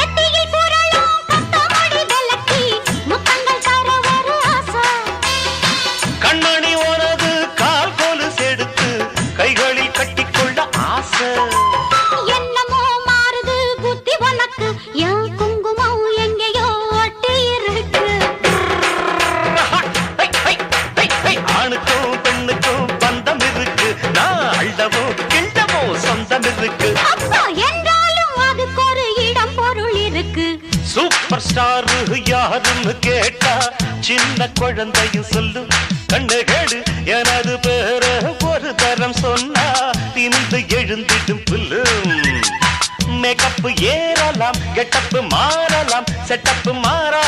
நெத்தியில் புரளும் கட்டமடி விளக்கி முத்தங்கள் தர ஒரு ஆசை. கண்மணி உனது கால் கொலுசு எடுத்து கைகளில் கட்டிக்கொள்ள ஆசை. என்னமோ மாறுது புத்தி உனக்கு, என் குங்குமம் எங்கேயோ ஒட்டி இருக்கு. ஆணுக்கும் பெண்ணுக்கும் பந்தம் இருக்கு, நான் அள்ளவோ கிண்டவோ சொந்தம் இருக்கு. அப்பா என்றாலும் அதுக்கு ஒரு இடம் பொருள் இருக்கு. சூப்பர் ஸ்டார் யாருன்னு கேட்டா சின்ன குழந்தையும் சொல்லும். கண்ணு கேடு எனது பேர ஒரு தரம் சொன்னா திமிந்து எழுந்திடும் புல்லும். மேக்கப் ஏறலாம், கெட்டப் மாறலாம், செட்டப் மாறா